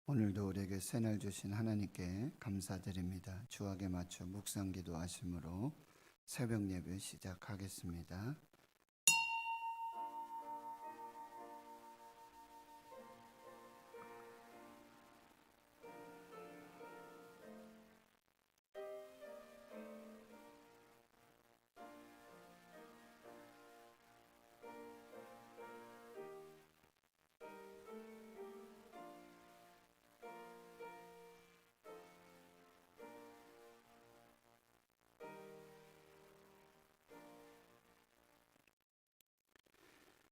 오늘도 우리에게 새날 주신 하나님께 감사드립니다. 주악에 맞춰 묵상 기도하심으로 새벽 예배 시작하겠습니다.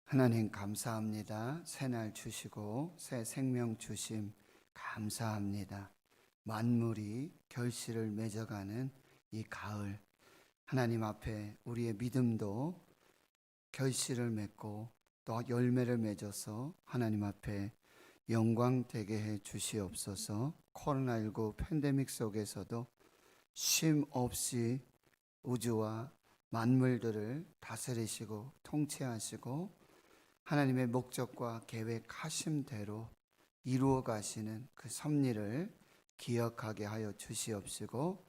하나님 감사합니다. 새날 주시고 새 생명 주심 감사합니다. 만물이 결실을 맺어가는 이 가을, 하나님 앞에 우리의 믿음도 결실을 맺고 또 열매를 맺어서 하나님 앞에 영광 되게 해 주시옵소서. 코로나19 팬데믹 속에서도 쉼 없이 우주와 만물들을 다스리시고 통치하시고 하나님의 목적과 계획하심대로 이루어 가시는 그 섭리를 기억하게 하여 주시옵시고,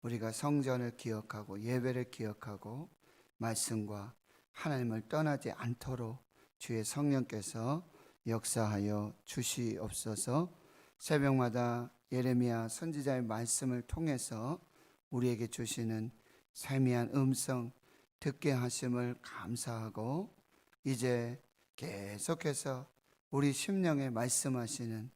우리가 성전을 기억하고 예배를 기억하고 말씀과 하나님을 떠나지 않도록 주의 성령께서 역사하여 주시옵소서. 새벽마다 예레미야 선지자의 말씀을 통해서 우리에게 주시는 세미한 음성 듣게 하심을 감사하고, 이제 계속해서 우리 심령에 말씀하시는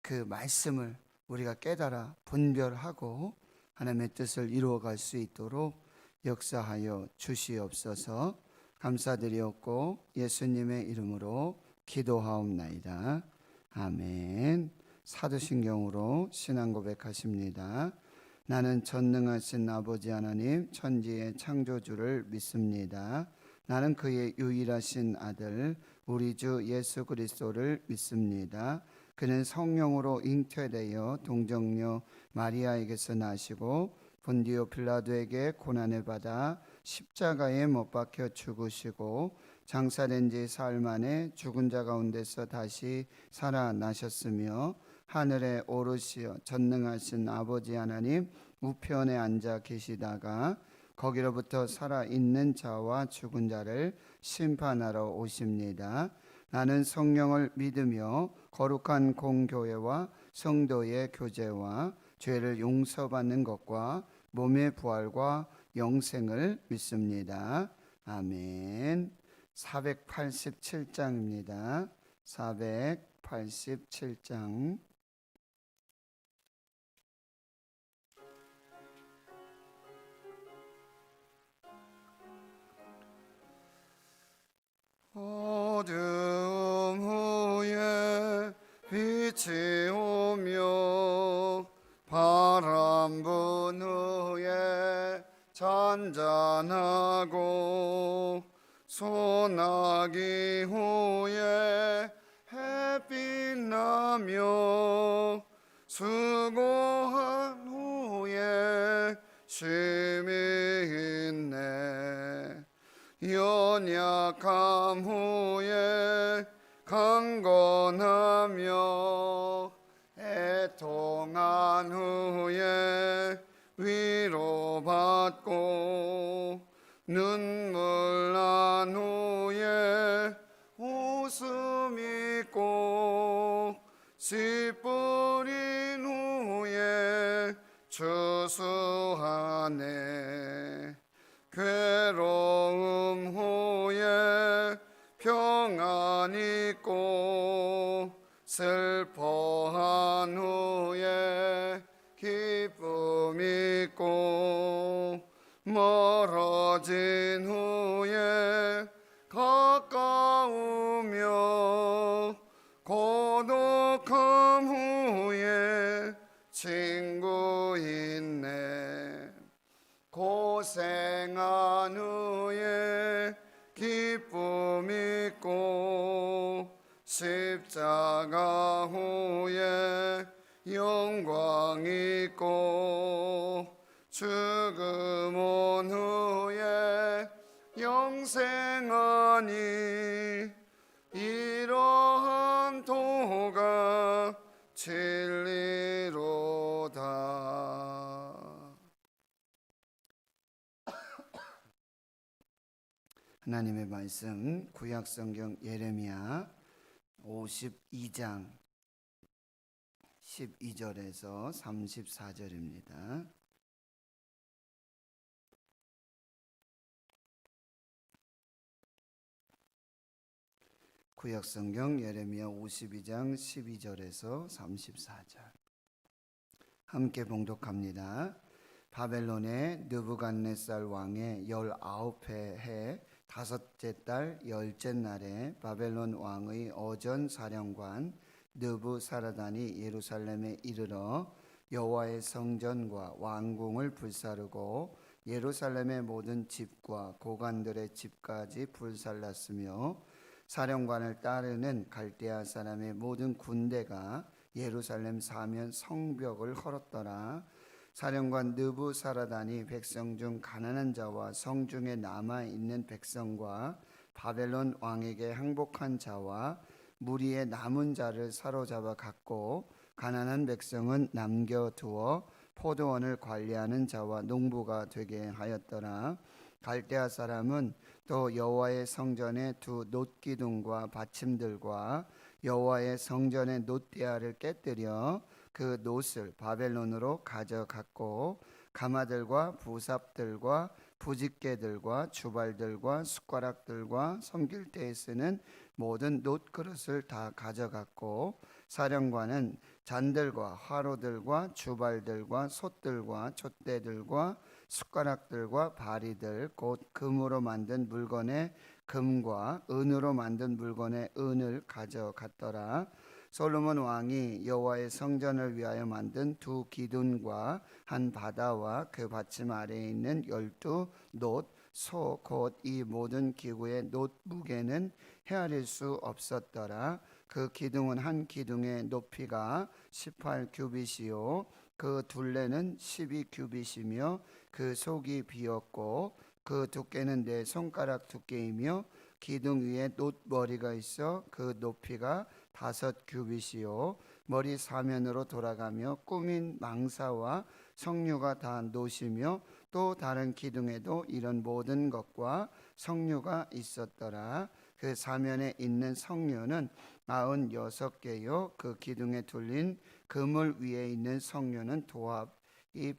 그 말씀을 우리가 깨달아 분별하고 하나님의 뜻을 이루어갈 수 있도록 역사하여 주시옵소서. 감사드리옵고 예수님의 이름으로 기도하옵나이다. 아멘. 사도신경으로 신앙 고백하십니다. 나는 전능하신 아버지 하나님 천지의 창조주를 믿습니다. 나는 그의 유일하신 아들 우리 주 예수 그리스도를 믿습니다. 그는 성령으로 잉태되어 동정녀 마리아에게서 나시고 본디오 빌라도에게 고난을 받아 십자가에 못 박혀 죽으시고 장사된 지 사흘 만에 죽은 자 가운데서 다시 살아나셨으며 하늘에 오르시어 전능하신 아버지 하나님 우편에 앉아 계시다가 거기로부터 살아있는 자와 죽은 자를 심판하러 오십니다. 나는 성령을 믿으며 거룩한 공교회와 성도의 교제와 죄를 용서받는 것과 몸의 부활과 영생을 믿습니다. 아멘. 487장입니다. 487장. 어두움 후에 빛이 오며 바람 분 후에 잔잔하고 소나기 후에 햇빛 나며 수고한 후에 쉼이 있네. 연약함 후에 강건하며 애통한 후에 위로받고 눈물 난 후에 웃음 있고 씨 뿌린 후에 추수하네. 괴로움 후에 평안 있고 슬퍼한 후에 기쁨 있고 멀어진 후에 가까우며 고독함 후에 친구 있네. 고생한 후에 기쁨 있고 십자가 후에 영광 있고 죽음 온 후에 영생하니 이러한 도가 진리로다. 하나님의 말씀 구약성경 예레미야 52장 12절에서 34절입니다. 구약성경 예레미야 52장 12절에서 34절 함께 봉독합니다. 바벨론의 느부갓네살 왕의 19회 해 다섯째 달 열째 날에 바벨론 왕의 어전 사령관 느부사라단이 예루살렘에 이르러 여호와의 성전과 왕궁을 불사르고 예루살렘의 모든 집과 고관들의 집까지 불살랐으며 사령관을 따르는 갈대아 사람의 모든 군대가 예루살렘 사면 성벽을 헐었더라. 사령관 느부사라단이 백성 중 가난한 자와 성중에 남아있는 백성과 바벨론 왕에게 항복한 자와 무리의 남은 자를 사로잡아 갔고, 가난한 백성은 남겨두어 포도원을 관리하는 자와 농부가 되게 하였더라. 갈대아 사람은 또 여호와의 성전의 두 놋기둥과 받침들과 여호와의 성전의 놋대야를 깨뜨려 그 놋을 바벨론으로 가져갔고, 가마들과 부삽들과 부집개들과 주발들과 숟가락들과 섬길 때에 쓰는 모든 놋그릇을 다 가져갔고, 사령관은 잔들과 화로들과 주발들과 솥들과 촛대들과 숟가락들과 바리들 곧 금으로 만든 물건의 금과 은으로 만든 물건의 은을 가져갔더라. 솔로몬 왕이 여호와의 성전을 위하여 만든 두 기둥과 한 바다와 그 받침 아래에 있는 12놋 소 곧 이 모든 기구의 놋 무게는 헤아릴 수 없었더라. 그 기둥은 한 기둥의 높이가 18규빗이요 그 둘레는 12규빗이며 그 속이 비었고 그 두께는 내 손가락 두께이며 기둥 위에 놋머리가 있어 그 높이가 5규빗이요 머리 사면으로 돌아가며 꾸민 망사와 석류가 다 놋이며 또 다른 기둥에도 이런 모든 것과 석류가 있었더라. 그 사면에 있는 석류는 96개요 그 기둥에 둘린 그물 위에 있는 석류는 도합이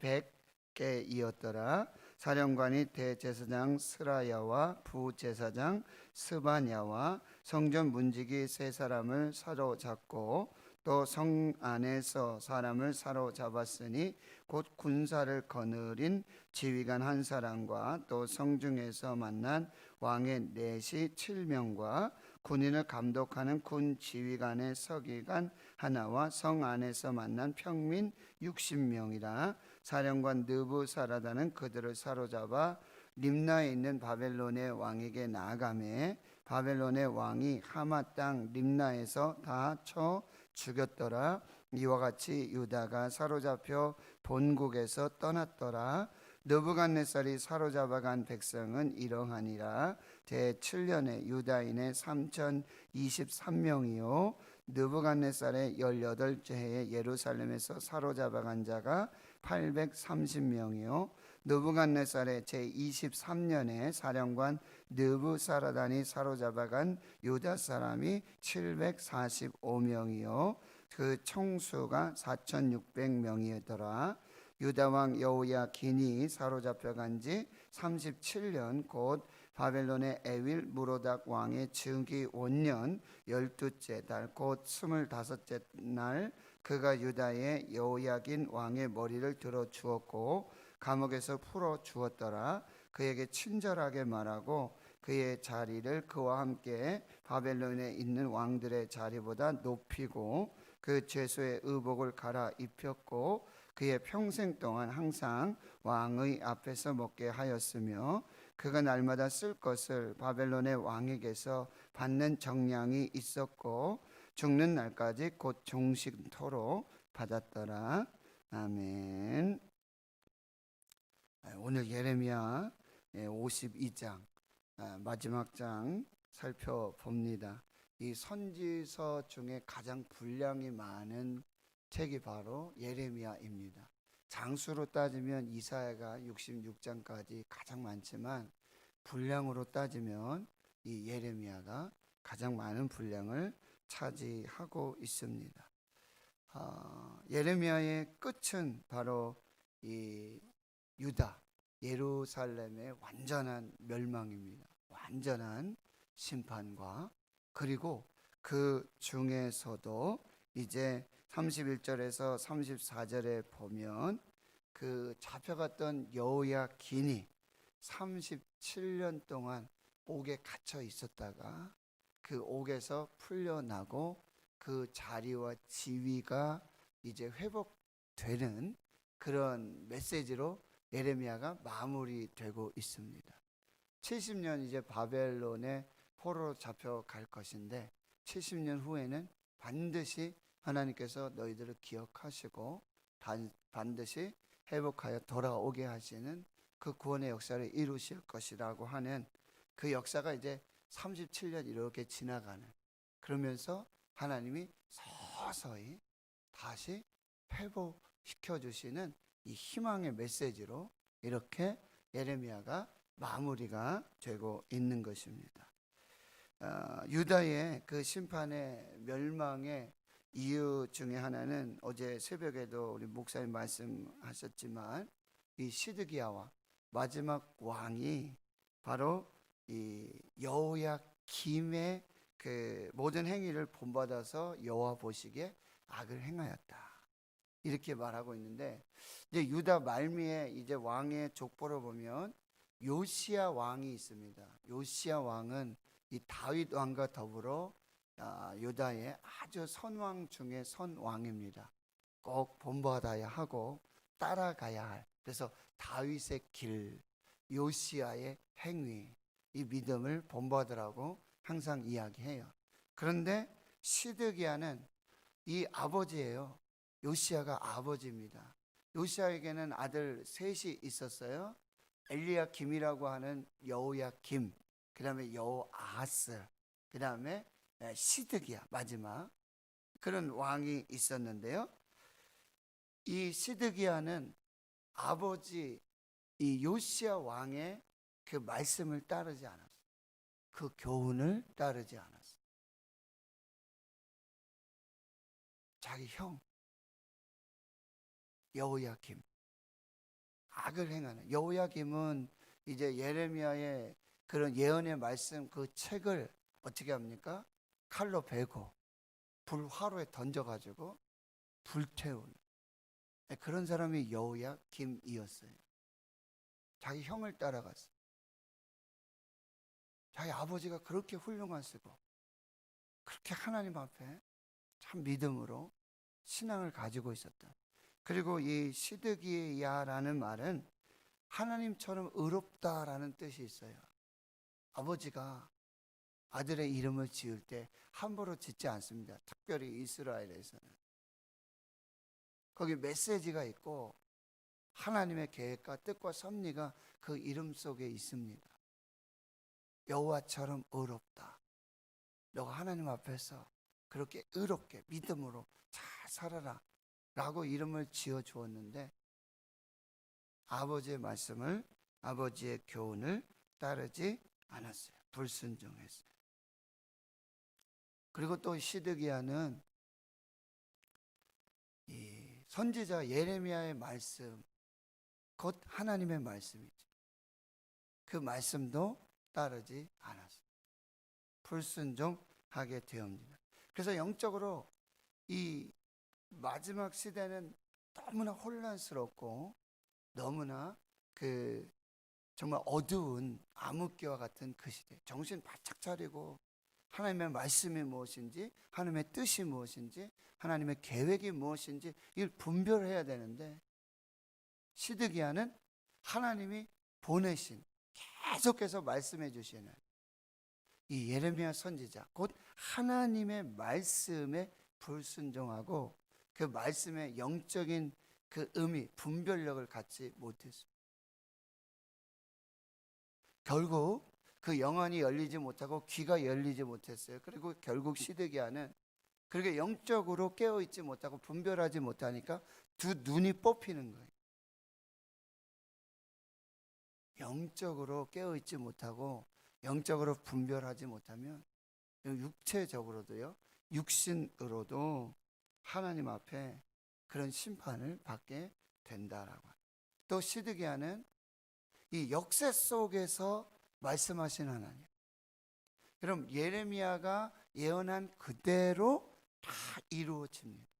100개이었더라. 사령관이 대제사장 스라야와 부제사장 스바냐와 성전 문지기 세 사람을 사로잡고 또 성 안에서 사람을 사로잡았으니 곧 군사를 거느린 지휘관 한 사람과 또 성중에서 만난 왕의 내시 7명과 군인을 감독하는 군 지휘관의 서기관 하나와 성 안에서 만난 평민 60명이라. 사령관 느부사라단은 그들을 사로잡아 림나에 있는 바벨론의 왕에게 나아가매 바벨론의 왕이 하마 땅 림나에서 다 쳐 죽였더라. 이와 같이 유다가 사로잡혀 본국에서 떠났더라. 느부갓네살이 사로잡아간 백성은 이러하니라. 제7년에 유다인의 3023명이요 느부갓네살의 18째 해에 예루살렘에서 사로잡아간 자가 830명이요 느부갓네살의 제23년에 사령관 느부사라단이 사로잡아간 유다 사람이 745명이요 그 총수가 4600명이더라. 유다 왕 여호야긴이 사로잡혀간 지 37년 곧 바벨론의 에윌 무로닥 왕의 즉위 5년 12째 달 곧 25째 날 그가 유다의 여호야긴 왕의 머리를 들어 주었고 감옥에서 풀어 주었더라. 그에게 친절하게 말하고 그의 자리를 그와 함께 바벨론에 있는 왕들의 자리보다 높이고 그 죄수의 의복을 갈아입혔고 그의 평생 동안 항상 왕의 앞에서 먹게 하였으며 그가 날마다 쓸 것을 바벨론의 왕에게서 받는 정량이 있었고 죽는 날까지 곧 종식토록 받았더라. 아멘. 오늘 예레미야 52장 마지막 장 살펴봅니다. 이 선지서 중에 가장 분량이 많은 책이 바로 예레미야입니다. 장수로 따지면 이사야가 66장까지 가장 많지만 분량으로 따지면 이 예레미야가 가장 많은 분량을 차지하고 있습니다. 예레미야의 끝은 바로 이 유다, 예루살렘의 완전한 멸망입니다. 완전한 심판과, 그리고 그 중에서도 이제 31절에서 34절에 보면 그 잡혀갔던 여호야긴이 37년 동안 옥에 갇혀 있었다가 그 옥에서 풀려나고 그 자리와 지위가 이제 회복되는 그런 메시지로 예레미야가 마무리되고 있습니다. 70년 이제 바벨론의 포로로 잡혀갈 것인데 70년 후에는 반드시 하나님께서 너희들을 기억하시고 반드시 회복하여 돌아오게 하시는 그 구원의 역사를 이루실 것이라고 하는 그 역사가 이제 37년 이렇게 지나가는, 그러면서 하나님이 서서히 다시 회복시켜 주시는 이 희망의 메시지로 이렇게 예레미야가 마무리가 되고 있는 것입니다. 유다의 그 심판의 멸망의 이유 중에 하나는 어제 새벽에도 우리 목사님 말씀하셨지만 이 시드기야와 마지막 왕이 바로 이 여호야김의 그 모든 행위를 본받아서 여호와 보시기에 악을 행하였다, 이렇게 말하고 있는데, 이제 유다 말미에 이제 왕의 족보를 보면 요시야 왕이 있습니다. 요시야 왕은 이 다윗 왕과 더불어 유다의 아주 선왕 중에 선왕입니다. 꼭 본받아야 하고 따라가야 할, 그래서 다윗의 길, 요시야의 행위, 이 믿음을 본받으라고 항상 이야기해요. 그런데 시드기야는 이 아버지예요. 요시야가 아버지입니다. 요시야에게는 아들 셋이 있었어요. 엘리야김이라고 하는 여호야김, 그 다음에 여호아하스, 그 다음에 시드기야, 마지막 그런 왕이 있었는데요. 이 시드기야는 아버지 이 요시야 왕의 그 말씀을 따르지 않았어요. 그 교훈을 따르지 않았어요. 자기 형 여호야김, 악을 행하는 여호야김은 이제 예레미야의 그런 예언의 말씀 그 책을 어떻게 합니까? 칼로 베고 불화로에 던져가지고 불태우는 그런 사람이 여호야김이었어요. 자기 형을 따라갔어요. 자기 아버지가 그렇게 훌륭하시고 그렇게 하나님 앞에 참 믿음으로 신앙을 가지고 있었다. 그리고 이 시드기야라는 말은 하나님처럼 의롭다라는 뜻이 있어요. 아버지가 아들의 이름을 지을 때 함부로 짓지 않습니다. 특별히 이스라엘에서는 거기 메시지가 있고 하나님의 계획과 뜻과 섭리가 그 이름 속에 있습니다. 여호와처럼 의롭다. 너가 하나님 앞에서 그렇게 의롭게 믿음으로 잘 살아라 라고 이름을 지어 주었는데 아버지의 말씀을, 아버지의 교훈을 따르지 않았어요. 불순종했어요. 그리고 또 시드기야는 이 선지자 예레미야의 말씀, 곧 하나님의 말씀이죠. 그 말씀도 따르지 않았어요. 불순종하게 되옵니다. 그래서 영적으로 이 마지막 시대는 너무나 혼란스럽고 너무나 그 정말 어두운 암흑기와 같은 그 시대, 정신 바짝 차리고 하나님의 말씀이 무엇인지, 하나님의 뜻이 무엇인지, 하나님의 계획이 무엇인지 이걸 분별해야 되는데 시드기야는 하나님이 보내신, 계속해서 말씀해 주시는 이 예레미야 선지자, 곧 하나님의 말씀에 불순종하고 그 말씀의 영적인 그 의미, 분별력을 갖지 못했습니다. 결국 그 영안이 열리지 못하고 귀가 열리지 못했어요. 그리고 결국 시드기야는 그렇게 영적으로 깨어있지 못하고 분별하지 못하니까 두 눈이 뽑히는 거예요. 영적으로 깨어있지 못하고 영적으로 분별하지 못하면 육체적으로도요, 육신으로도 하나님 앞에 그런 심판을 받게 된다라고. 또 시드기야는 이 역사 속에서 말씀하신 하나님. 그럼 예레미야가 예언한 그대로 다 이루어집니다.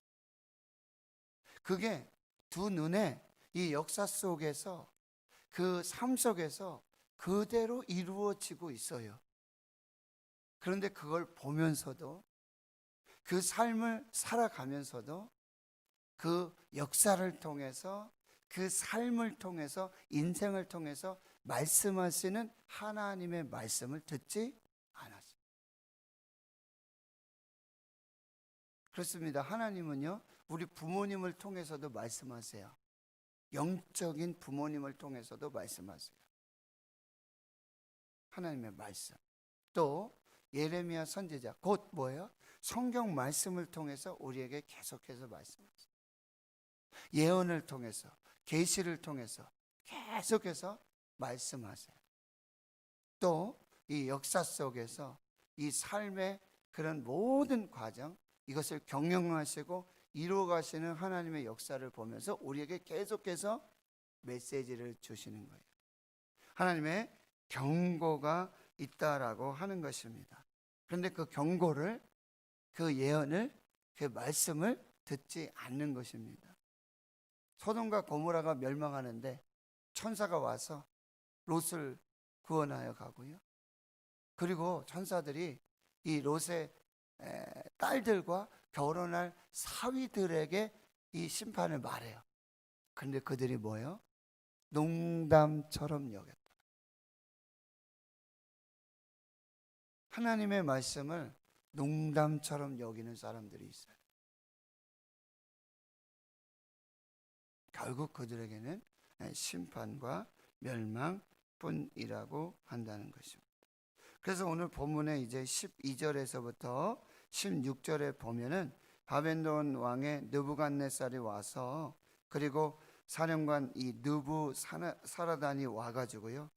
그게 두 눈에 이 역사 속에서 그 삶 속에서 그대로 이루어지고 있어요. 그런데 그걸 보면서도 그 삶을 살아가면서도 그 역사를 통해서 그 삶을 통해서 인생을 통해서 말씀하시는 하나님의 말씀을 듣지 않았어요. 그렇습니다. 하나님은요, 우리 부모님을 통해서도 말씀하세요. 영적인 부모님을 통해서도 말씀하세요. 하나님의 말씀. 또 예레미야 선지자, 곧 뭐예요? 성경 말씀을 통해서 우리에게 계속해서 말씀하세요. 예언을 통해서, 계시를 통해서 계속해서 말씀하세요. 또 이 역사 속에서 이 삶의 그런 모든 과정, 이것을 경영하시고 이루어가시는 하나님의 역사를 보면서 우리에게 계속해서 메시지를 주시는 거예요. 하나님의 경고가 있다라고 하는 것입니다. 그런데 그 경고를, 그 예언을, 그 말씀을 듣지 않는 것입니다. 소돔과 고모라가 멸망하는데 천사가 와서 롯을 구원하여 가고요. 그리고 천사들이 이 롯의 딸들과 결혼할 사위들에게 이 심판을 말해요. 그런데 그들이 뭐예요? 농담처럼 여겼다. 하나님의 말씀을 농담처럼 여기는 사람들이 있어요. 결국 그들에게는 심판과 멸망뿐이라고 한다는 것입니다. 그래서 오늘 본문에 이제 12절에서부터 16절에 보면은 바벨론 왕의 느부갓네살이 와서, 그리고 사령관 이 느부사라단이 와가지고요,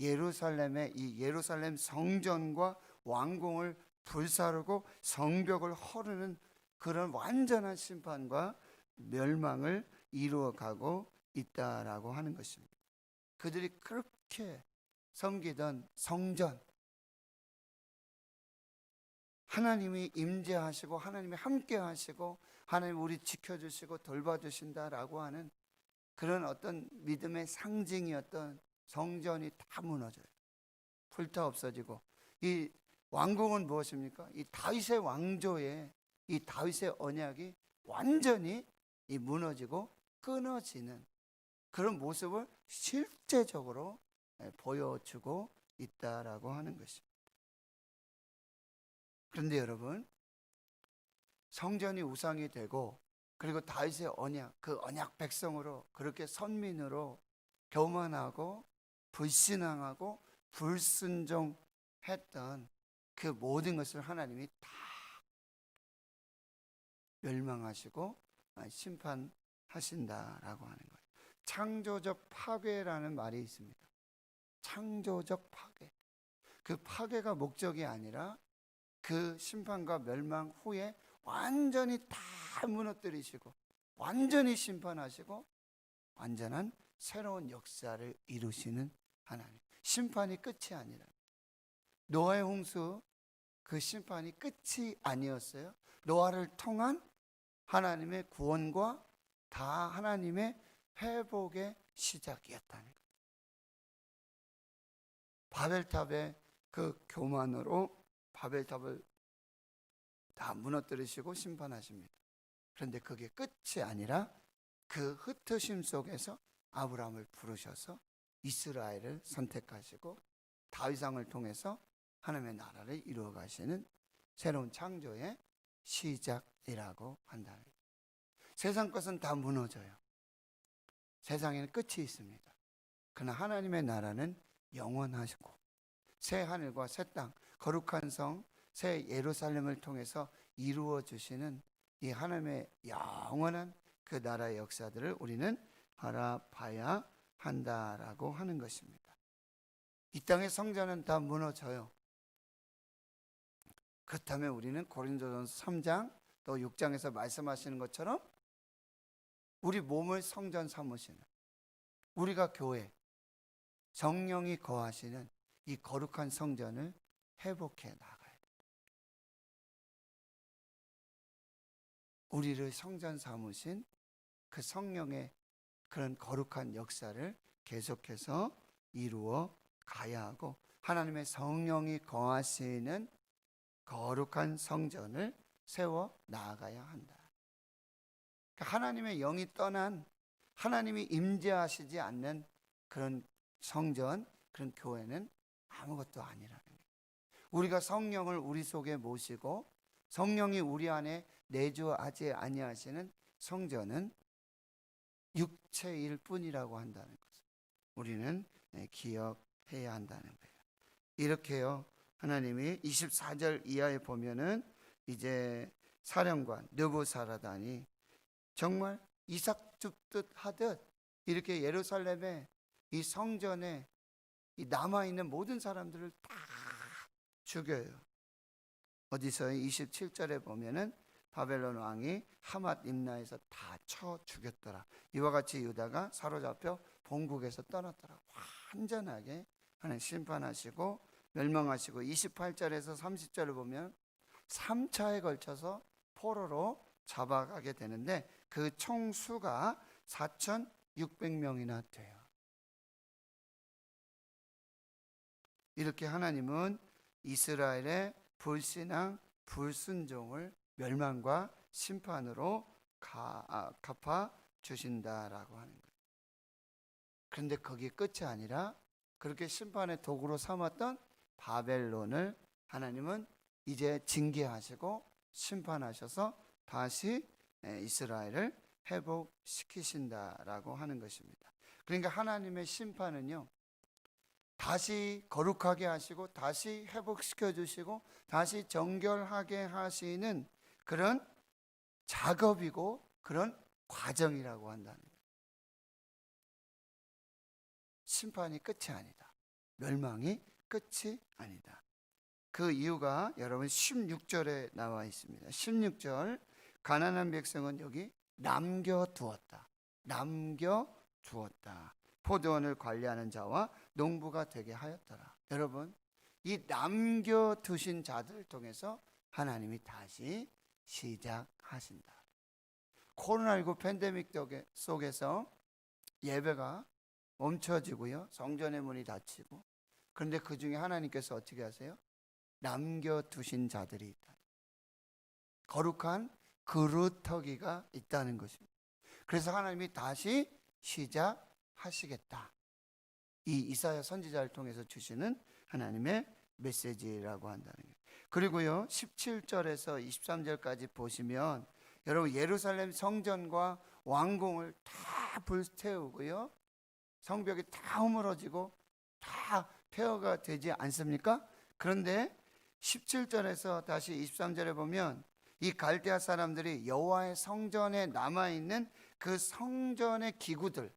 예루살렘의 이 예루살렘 성전과 왕궁을 불사르고 성벽을 허르는 그런 완전한 심판과 멸망을 이루어가고 있다라고 하는 것입니다. 그들이 그렇게 섬기던 성전, 하나님이 임재하시고 하나님이 함께 하시고 하나님 우리 지켜주시고 돌봐주신다라고 하는 그런 어떤 믿음의 상징이었던 성전이 다 무너져요. 불타 없어지고, 이 왕궁은 무엇입니까? 이 다윗의 왕조의 이 다윗의 언약이 완전히 이 무너지고 끊어지는 그런 모습을 실제적으로 보여주고 있다라고 하는 것입니다. 그런데 여러분, 성전이 우상이 되고, 그리고 다윗의 언약, 그 언약 백성으로 그렇게 선민으로 교만하고 불신앙하고 불순종했던 그 모든 것을 하나님이 다 멸망하시고 심판하신다라고 하는 거예요. 창조적 파괴라는 말이 있습니다. 창조적 파괴. 그 파괴가 목적이 아니라 그 심판과 멸망 후에 완전히 다 무너뜨리시고 완전히 심판하시고 완전한 새로운 역사를 이루시는 하나님. 심판이 끝이 아니라, 노아의 홍수 그 심판이 끝이 아니었어요. 노아를 통한 하나님의 구원과 다 하나님의 회복의 시작이었다는 거예요. 바벨탑의 그 교만으로 바벨탑을 다 무너뜨리시고 심판하십니다. 그런데 그게 끝이 아니라 그 흩으심 속에서 아브라함을 부르셔서 이스라엘을 선택하시고 다윗왕을 통해서 하나님의 나라를 이루어 가시는 새로운 창조의 시작이라고 한다는 거예요. 세상 것은 다 무너져요. 세상에는 끝이 있습니다. 그러나 하나님의 나라는 영원하시고 새 하늘과 새 땅, 거룩한 성, 새 예루살렘을 통해서 이루어 주시는 이 하나님의 영원한 그 나라의 역사들을 우리는 바라봐야 한다라고 하는 것입니다. 이 땅의 성전은 다 무너져요. 그렇다면 우리는 고린도전서 3장 또 6장에서 말씀하시는 것처럼 우리 몸을 성전 삼으시는, 우리가 교회, 성령이 거하시는 이 거룩한 성전을 회복해 나가야 돼요. 우리를 성전 삼으신 그 성령의 그런 거룩한 역사를 계속해서 이루어 가야 하고, 하나님의 성령이 거하시는 거룩한 성전을 세워 나아가야 한다. 그러니까 하나님의 영이 떠난, 하나님이 임재하시지 않는 그런 성전, 그런 교회는 아무것도 아니라는 거예요. 우리가 성령을 우리 속에 모시고 성령이 우리 안에 내주하지 아니하시는 성전은 육체일 뿐이라고 한다는 것을 우리는 기억해야 한다는 거예요. 이렇게요, 하나님이 24절 이하에 보면은 이제 사령관 느부사라단이 정말 이삭 줍듯 하듯 이렇게 예루살렘에 이 성전에 이 남아있는 모든 사람들을 다 죽여요. 어디서 27절에 보면은 바벨론 왕이 하맛 림나에서 다 쳐 죽였더라. 이와 같이 유다가 사로잡혀 본국에서 떠났더라. 완전하게 하나님 심판하시고 멸망하시고, 28절에서 30절을 보면 3차에 걸쳐서 포로로 잡아가게 되는데 그 총수가 4,600명이나 돼요. 이렇게 하나님은 이스라엘의 불신앙, 불순종을 멸망과 심판으로 갚아 주신다라고 하는 거예요. 그런데 거기 끝이 아니라 그렇게 심판의 도구로 삼았던 바벨론을 하나님은 이제 징계하시고 심판하셔서 다시 이스라엘을 회복시키신다라고 하는 것입니다. 그러니까 하나님의 심판은요, 다시 거룩하게 하시고 다시 회복시켜 주시고 다시 정결하게 하시는 그런 작업이고 그런 과정이라고 한다는 거예요. 심판이 끝이 아니다. 멸망이 끝이 아니다. 그 이유가 여러분 16절에 나와 있습니다. 16절, 가난한 백성은 여기 남겨두었다. 남겨두었다. 포도원을 관리하는 자와 농부가 되게 하였더라. 여러분, 이 남겨두신 자들을 통해서 하나님이 다시 시작하신다. 코로나19 팬데믹 속에서 예배가 멈춰지고요, 성전의 문이 닫히고, 그런데 그 중에 하나님께서 어떻게 하세요? 남겨두신 자들이 있다. 거룩한 그루터기가 있다는 것입니다. 그래서 하나님이 다시 시작하시겠다. 이 이사야 선지자를 통해서 주시는 하나님의 메시지라고 한다는 거예요. 그리고요, 17절에서 23절까지 보시면 여러분, 예루살렘 성전과 왕궁을 다 불태우고요, 성벽이 다 허물어지고 다 폐허가 되지 않습니까? 그런데 17절에서 다시 23절에 보면 이 갈대아 사람들이 여호와의 성전에 남아있는 그 성전의 기구들,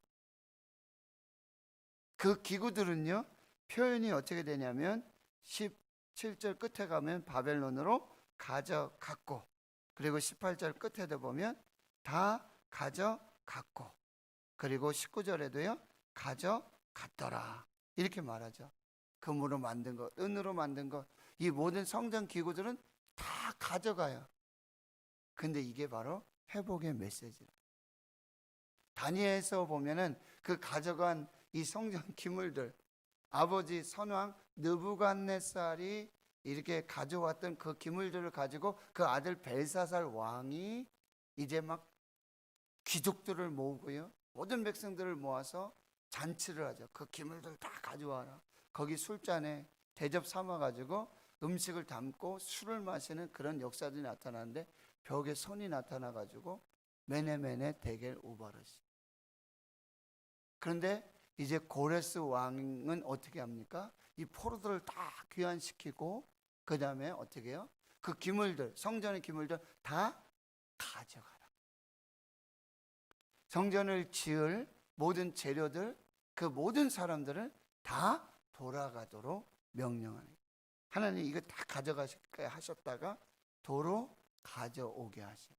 그 기구들은요, 표현이 어떻게 되냐면 17절 끝에 가면 바벨론으로 가져갔고, 그리고 18절 끝에도 보면 다 가져갔고, 그리고 19절에도요 가져갔더라 이렇게 말하죠. 금으로 만든 것, 은으로 만든 것, 이 모든 성전 기구들은 다 가져가요. 근데 이게 바로 회복의 메시지예요. 다니엘서 보면은 그 가져간 이 성전 기물들, 아버지 선왕 느부갓네살이 이렇게 가져왔던 그 기물들을 가지고 그 아들 벨사살 왕이 이제 막 귀족들을 모으고요, 모든 백성들을 모아서 잔치를 하죠. 그 기물들 다 가져와라. 거기 술잔에 대접 삼아가지고 음식을 담고 술을 마시는 그런 역사들이 나타나는데, 벽에 손이 나타나가지고 메네메네 데겔 우바르시. 그런데 이제 고레스 왕은 어떻게 합니까? 이 포로들을 다 귀환시키고 그 다음에 어떻게 해요? 그 기물들, 성전의 기물들 다 가져가라. 성전을 지을 모든 재료들, 그 모든 사람들을 다 돌아가도록 명령하는 거예요. 하나님 이거 다 가져가실까 하셨다가 도로 가져오게 하신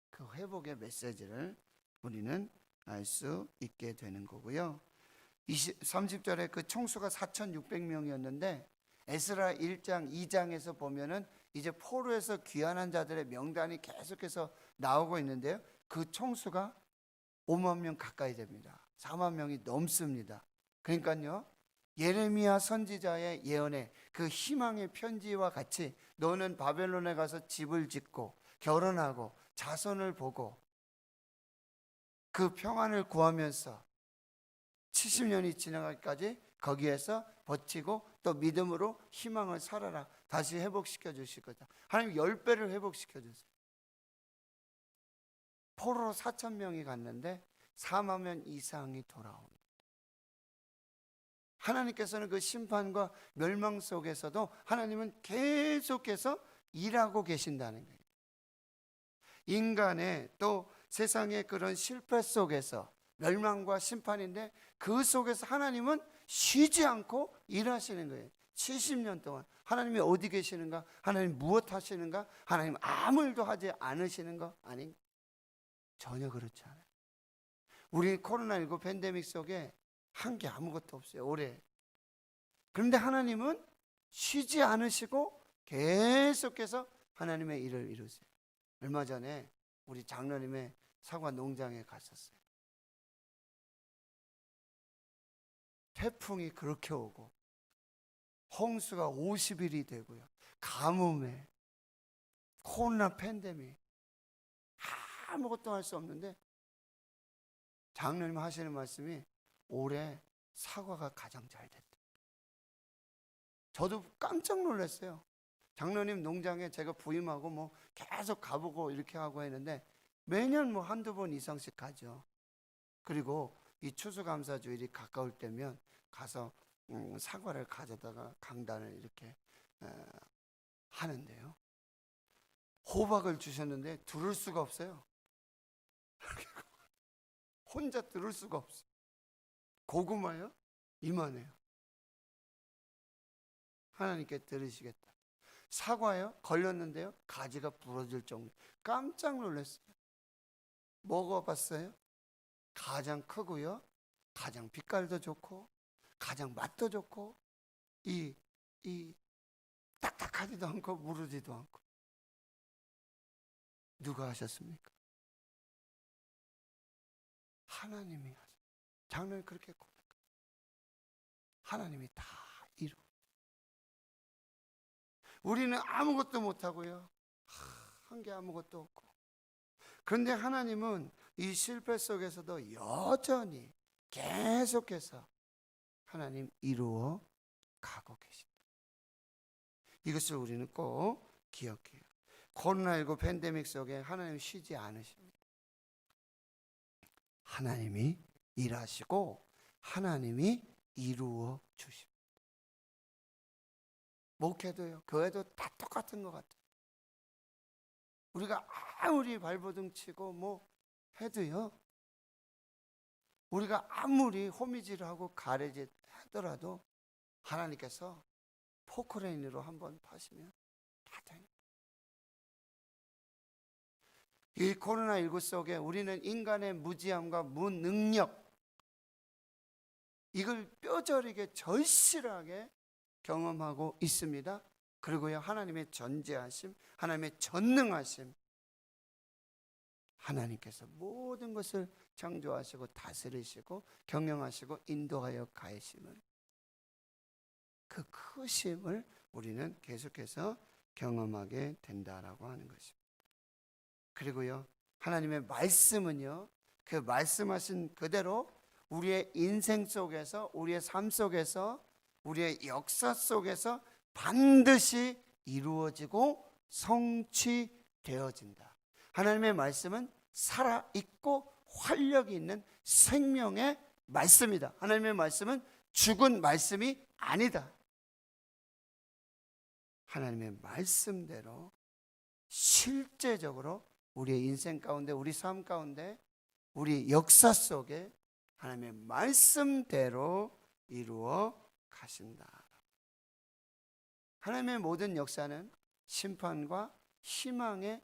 그 회복의 메시지를 우리는 알 수 있게 되는 거고요. 30절에 그 총수가 4,600명이었는데 에스라 1장 2장에서 보면은 이제 포로에서 귀환한 자들의 명단이 계속해서 나오고 있는데요. 그 총수가 5만 명 가까이 됩니다. 4만 명이 넘습니다. 그러니까요, 예레미야 선지자의 예언에 그 희망의 편지와 같이 너는 바벨론에 가서 집을 짓고 결혼하고 자손을 보고 그 평안을 구하면서 70년이 지나가기까지 거기에서 버티고 또 믿음으로 희망을 살아라. 다시 회복시켜 주실 거다. 하나님 10배를 회복시켜 주세요. 포로로 4,000명이 갔는데 4만 명 이상이 돌아옵니다. 하나님께서는 그 심판과 멸망 속에서도 하나님은 계속해서 일하고 계신다는 거예요. 인간의 또 세상의 그런 실패 속에서 멸망과 심판인데 그 속에서 하나님은 쉬지 않고 일하시는 거예요. 70년 동안 하나님이 어디 계시는가? 하나님 무엇 하시는가? 하나님 아무 일도 하지 않으시는 거 아닌가? 전혀 그렇지 않아요. 우리 코로나19 팬데믹 속에 한 게 아무것도 없어요, 올해. 그런데 하나님은 쉬지 않으시고 계속해서 하나님의 일을 이루세요. 얼마 전에 우리 장로님의 사과 농장에 갔었어요. 태풍이 그렇게 오고 홍수가 50일이 되고요, 가뭄에 코로나 팬데믹, 아무것도 할 수 없는데 장로님 하시는 말씀이 올해 사과가 가장 잘 됐다. 저도 깜짝 놀랐어요. 장로님 농장에 제가 부임하고 뭐 계속 가보고 이렇게 하고 했는데 매년 뭐 한두 번 이상씩 가죠. 그리고 이 추수감사주일이 가까울 때면 가서 사과를 가져다가 강단을 이렇게 하는데요. 호박을 주셨는데 들을 수가 없어요. 혼자 들을 수가 없어요. 고구마요? 이만해요. 하나님께 들으시겠다. 사과요? 걸렸는데요, 가지가 부러질 정도. 깜짝 놀랐어요. 먹어봤어요? 가장 크고요, 가장 빛깔도 좋고 가장 맛도 좋고 이 딱딱하지도 않고 무르지도 않고. 누가 하셨습니까? 하나님이 하셨어요. 장로님 그렇게 고백해요. 하나님이 다 이루. 우리는 아무것도 못하고요, 한 게 아무것도 없고. 그런데 하나님은 이 실패 속에서도 여전히 계속해서 하나님 이루어 가고 계십니다. 이것을 우리는 꼭 기억해요. 코로나19 팬데믹 속에 하나님 쉬지 않으십니다. 하나님이 일하시고 하나님이 이루어 주십니다. 목회도요, 교회도 다 똑같은 것 같아요. 우리가 아무리 발버둥 치고 뭐 해도요, 우리가 아무리 호미질하고 가래질 하더라도 하나님께서 포크레인으로 한번 파시면 다 되는 거예요. 이 코로나19 속에 우리는 인간의 무지함과 무능력, 이걸 뼈저리게 절실하게 경험하고 있습니다. 그리고요, 하나님의 전지하심, 하나님의 전능하심, 하나님께서 모든 것을 창조하시고 다스리시고 경영하시고 인도하여 가심을, 그 크심을 우리는 계속해서 경험하게 된다라고 하는 것입니다. 그리고요, 하나님의 말씀은요, 그 말씀하신 그대로 우리의 인생 속에서, 우리의 삶 속에서, 우리의 역사 속에서 반드시 이루어지고 성취되어진다. 하나님의 말씀은 살아있고 활력이 있는 생명의 말씀이다. 하나님의 말씀은 죽은 말씀이 아니다. 하나님의 말씀대로 실제적으로 우리의 인생 가운데, 우리 삶 가운데, 우리 역사 속에 하나님의 말씀대로 이루어 가신다. 하나님의 모든 역사는 심판과 희망의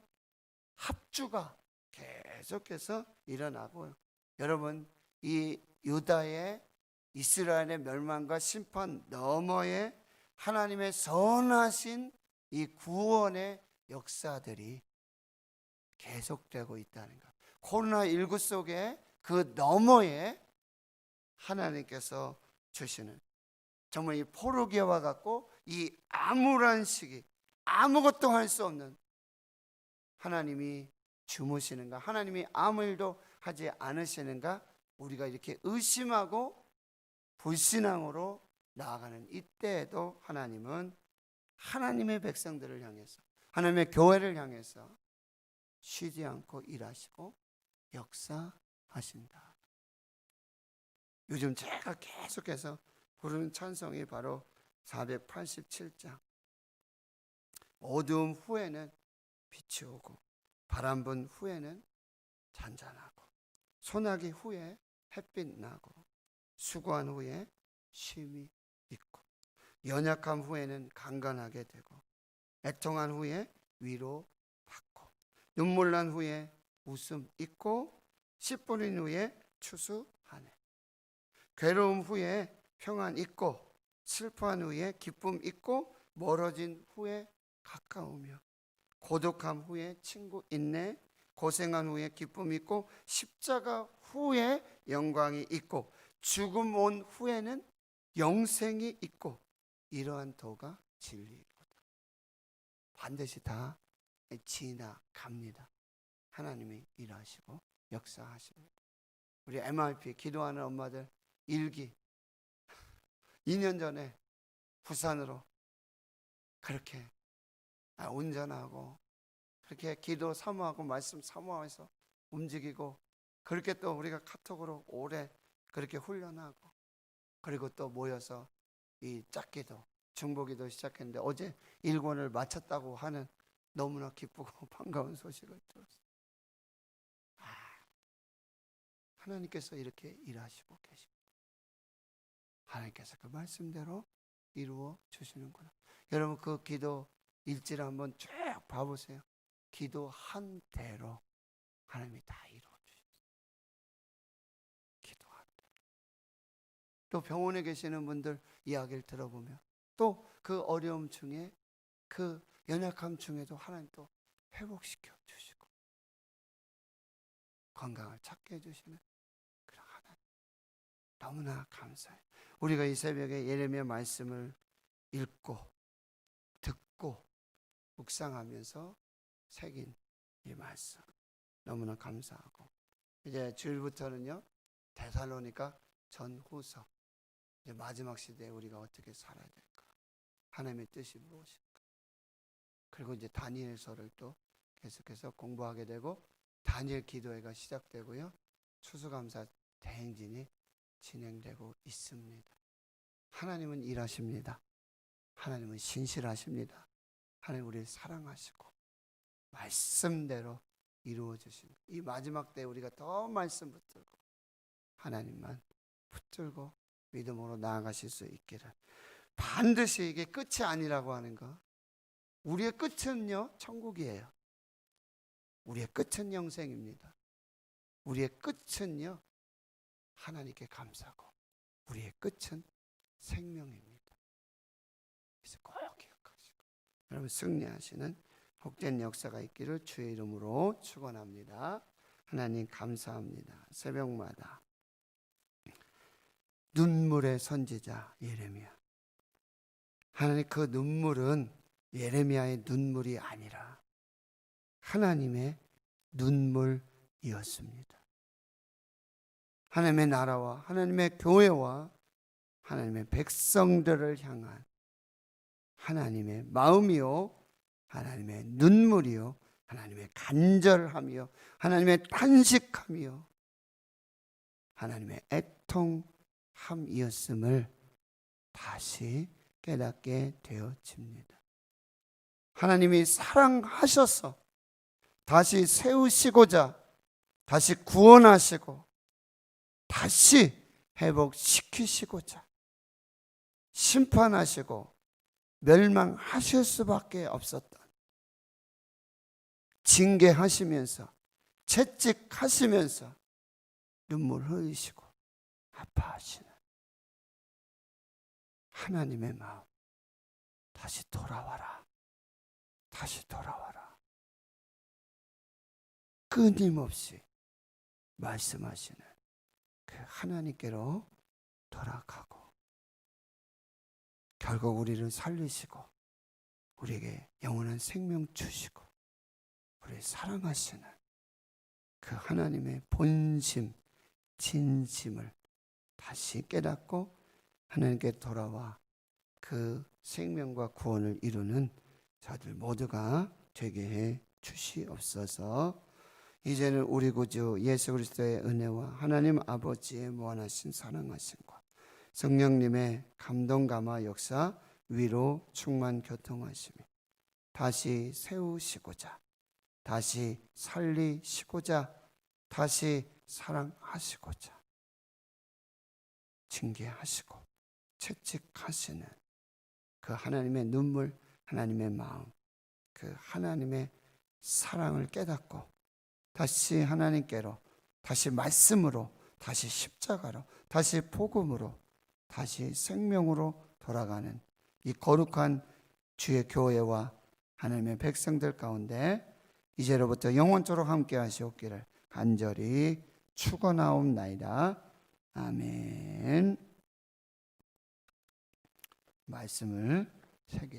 합주가 계속해서 일어나고요. 여러분, 이 유다의 이스라엘의 멸망과 심판 너머에 하나님의 선하신 이 구원의 역사들이 계속되고 있다는 것. 코로나19 속에 그 너머에 하나님께서 주시는 정말 이 포로기와 같고 이 암울한 시기, 아무것도 할 수 없는 하나님이 주무시는가, 하나님이 아무 일도 하지 않으시는가, 우리가 이렇게 의심하고 불신앙으로 나아가는 이때에도 하나님은 하나님의 백성들을 향해서, 하나님의 교회를 향해서 쉬지 않고 일하시고 역사하신다. 요즘 제가 계속해서 부르는 찬송이 바로 487장. 어두움 후에는 빛이 오고, 바람 분 후에는 잔잔하고, 소나기 후에 햇빛 나고, 수고한 후에 쉼이 있고, 연약함 후에는 강건하게 되고, 애통한 후에 위로 받고, 눈물 난 후에 웃음 있고, 씨 뿌린 후에 추수하네. 괴로움 후에 평안 있고, 슬퍼한 후에 기쁨 있고, 멀어진 후에 가까우며, 고독함 후에 친구 있네. 고생한 후에 기쁨 있고, 십자가 후에 영광이 있고, 죽음 온 후에는 영생이 있고, 이러한 도가 진리이로다. 반드시 다 지나갑니다. 하나님이 일하시고 역사하십니다. 우리 MRP 기도하는 엄마들 일기 2년 전에 부산으로 그렇게 운전하고, 그렇게 기도 사모하고 말씀 사모해서 움직이고, 그렇게 또 우리가 카톡으로 오래 그렇게 훈련하고, 그리고 또 모여서 이 짝기도 중보기도 시작했는데, 어제 1권을 마쳤다고 하는 너무나 기쁘고 반가운 소식을 들었어요. 하나님께서 이렇게 일하시고 계십니다. 하나님께서 그 말씀대로 이루어 주시는구나. 여러분, 그 기도 일지를 한번 쭉 봐보세요. 기도한 대로 하나님이 다 이루어 주셨어요. 기도한 대로. 또 병원에 계시는 분들 이야기를 들어보면 또 그 어려움 중에, 그 연약함 중에도 하나님 또 회복시켜 주시고 건강을 찾게 해주시는 그런 하나님, 너무나 감사해요. 우리가 이 새벽에 예레미야 말씀을 읽고 듣고 묵상하면서 새긴 이 말씀 너무나 감사하고, 이제 주일부터는요 데살로니가 전후서, 이제 마지막 시대에 우리가 어떻게 살아야 될까, 하나님의 뜻이 무엇인가, 그리고 이제 다니엘서를 또 계속해서 공부하게 되고, 다니엘 기도회가 시작되고요, 추수감사 대행진이 진행되고 있습니다. 하나님은 일하십니다. 하나님은 신실하십니다. 하나님 우리를 사랑하시고 말씀대로 이루어 주시는 이 마지막 때 우리가 더 말씀 붙들고 하나님만 붙들고 믿음으로 나아가실 수 있기를. 반드시 이게 끝이 아니라고 하는 거, 우리의 끝은요 천국이에요. 우리의 끝은 영생입니다. 우리의 끝은요 하나님께 감사하고, 우리의 끝은 생명입니다. 그래서 꼭 기억하시고 여러분 승리하시는 복된 역사가 있기를 주의 이름으로 축원합니다. 하나님 감사합니다. 새벽마다 눈물의 선지자 예레미야, 하나님 그 눈물은 예레미야의 눈물이 아니라 하나님의 눈물이었습니다. 하나님의 나라와 하나님의 교회와 하나님의 백성들을 향한 하나님의 마음이요, 하나님의 눈물이요, 하나님의 간절함이요, 하나님의 탄식함이요, 하나님의 애통함이었음을 다시 깨닫게 되어집니다. 하나님이 사랑하셔서 다시 세우시고자, 다시 구원하시고, 다시 회복시키시고자 심판하시고 멸망하실 수밖에 없었던, 징계하시면서 채찍하시면서 눈물 흘리시고 아파하시는 하나님의 마음, 다시 돌아와라, 다시 돌아와라. 끊임없이 말씀하시는 그 하나님께로 돌아가고, 결국 우리를 살리시고 우리에게 영원한 생명 주시고 우리를 사랑하시는 그 하나님의 본심, 진심을 다시 깨닫고 하나님께 돌아와 그 생명과 구원을 이루는 저들 모두가 되게 해 주시옵소서. 이제는 우리 구주 예수 그리스도의 은혜와 하나님 아버지의 무한하신 사랑하심과 성령님의 감동 감화 역사, 위로 충만 교통하심이 다시 세우시고자, 다시 살리시고자, 다시 사랑하시고자, 징계하시고 채찍하시는 그 하나님의 눈물, 하나님의 마음, 그 하나님의 사랑을 깨닫고 다시 하나님께로, 다시 말씀으로, 다시 십자가로, 다시 복음으로, 다시 생명으로 돌아가는 이 거룩한 주의 교회와 하나님의 백성들 가운데 이제로부터 영원토록 함께 하시옵기를 간절히 축원하옵나이다. 아멘. 말씀을 새기시